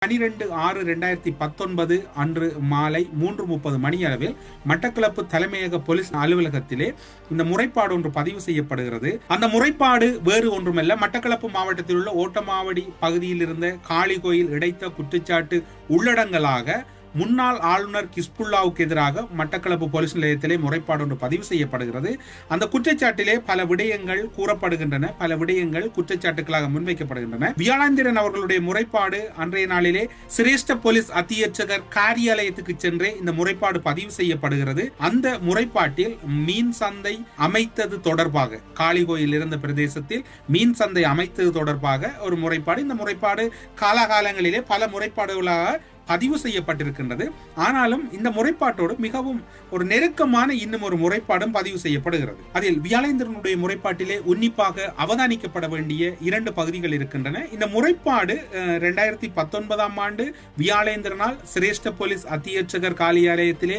12/6/2019 அன்று மாலை 3:30 மணியளவில் மட்டக்களப்பு தலைமையக போலீஸ் அலுவலகத்திலே இந்த முறைப்பாடு ஒன்று பதிவு செய்யப்படுகிறது. அந்த முறைப்பாடு வேறு ஒன்றுமல்ல, மட்டக்களப்பு மாவட்டத்தில் உள்ள ஓட்டமாவடி பகுதியில் இருந்த காளிகோயில் இடைத்த குற்றச்சாட்டு உள்ளடங்கலாக முன்னாள் ஆளுநர் கிஸ்புல்லாவுக்கு எதிராக மட்டக்களப்பு போலீஸ் நிலையத்திலே முறைப்பாடு ஒன்று பதிவு செய்யப்படுகிறது. அந்த குற்றச்சாட்டிலே பல விடயங்கள் கூறப்படுகின்றன, பல விடயங்கள் குற்றச்சாட்டுகளாக முன்வைக்கப்படுகின்றன. வியாழேந்திரன் அவர்களுடைய முறைப்பாடு அன்றைய நாளிலே சிரேஷ்ட போலீஸ் அத்தியட்சகர் காரியாலயத்துக்கு சென்றே இந்த முறைப்பாடு பதிவு செய்யப்படுகிறது. அந்த முறைப்பாட்டில் மீன் சந்தை அமைத்தது தொடர்பாக, காளிகோயில் இருந்த பிரதேசத்தில் மீன் சந்தை அமைத்தது தொடர்பாக ஒரு முறைப்பாடு, இந்த முறைப்பாடு காலாகாலங்களிலே பல முறைப்பாடுகளாக பதிவு செய்யப்பட்டிருக்கின்றது. ஆனாலும் இந்த முறைப்பாட்டோடு மிகவும் ஒரு நெருக்கமான இன்னும் ஒரு முறைப்பாடும் பதிவு செய்யப்படுகிறது. அதில் வியாழேந்திரனுடைய முறைப்பாட்டிலே உன்னிப்பாக அவதானிக்கப்பட வேண்டிய 2 பகுதிகள் இருக்கின்றன. இந்த முறைப்பாடு 2019 ஆண்டு வியாழேந்திரனால் சிரேஷ்ட போலீஸ் அத்தியட்சகர் காரியாலயத்திலே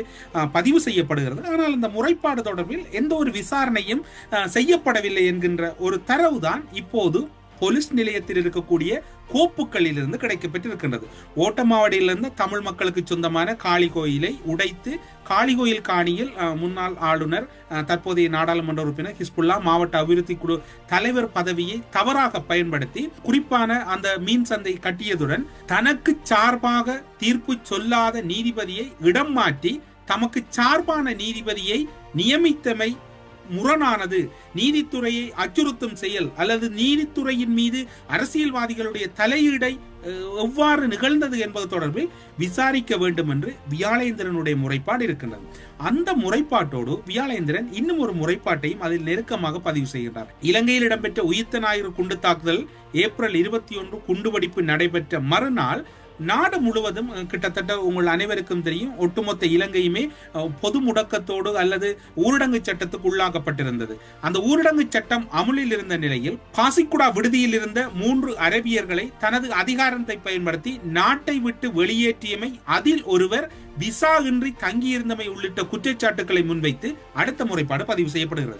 பதிவு செய்யப்படுகிறது. ஆனால் இந்த முறைப்பாடு தொடர்பில் எந்த ஒரு விசாரணையும் செய்யப்படவில்லை என்கின்ற ஒரு தரவுதான் இப்போது போலீஸ் நிலையத்தில் இருக்கக்கூடிய கோப்புகளில் இருந்து கிடைக்கப்பட்டிருக்கின்றது. ஓட்டமாவடியிலிருந்து தமிழ் மக்களுக்கு சொந்தமான காளிகோயிலை உடைத்து காளிகோயில் காணியில் முன்னாள் ஆளுநர் தற்போதைய நாடாளுமன்ற உறுப்பினர் ஹிஸ்புல்லா மாவட்ட அபிவிருத்தி குழு தலைவர் பதவியை தவறாக பயன்படுத்தி குறிப்பான அந்த மீன் சந்தை கட்டியதுடன் தனக்கு சார்பாக தீர்ப்பு சொல்லாத நீதிபதியை இடம் மாற்றி தமக்கு சார்பான நீதிபதியை நியமித்தமை முரணானது, நீதித்துறையை அச்சுறுத்தும் செயல் அல்லது நீதித்துறையின் மீது அரசியல்வாதிகளுடைய தலையீடை எவ்வாறு நிகழ்ந்தது என்பது தொடர்பில் விசாரிக்க வேண்டும் என்று வியாழேந்திரனுடைய முறைப்பாடு இருக்கின்றது. அந்த முறைப்பாட்டோடு வியாழேந்திரன் இன்னும் ஒரு முறைப்பாட்டையும் அதில் நெருக்கமாக பதிவு செய்கிறார். இலங்கையில் இடம்பெற்ற உயிர்த்த ஞாயிறு குண்டு தாக்குதல் ஏப்ரல் 21 குண்டுவெடிப்பு நடைபெற்ற மறுநாள் நாடு முழுவதும் கிட்டத்தட்ட உங்கள் அனைவருக்கும் தெரியும், ஒட்டுமொத்த இலங்கையுமே பொது முடக்கத்தோடு அல்லது ஊரடங்கு சட்டத்துக்கு உள்ளாக்கப்பட்டிருந்தது. அந்த ஊரடங்கு சட்டம் அமுலில் இருந்த நிலையில் காசிக்குடா விடுதியில் இருந்த 3 அரபியர்களை தனது அதிகாரத்தை பயன்படுத்தி நாட்டை விட்டு வெளியேற்றியமை, அதில் ஒருவர் விசா இன்றி தங்கியிருந்தமை உள்ளிட்ட குற்றச்சாட்டுகளை முன்வைத்து அடுத்த முறைப்பாடு பதிவு செய்யப்படுகிறது.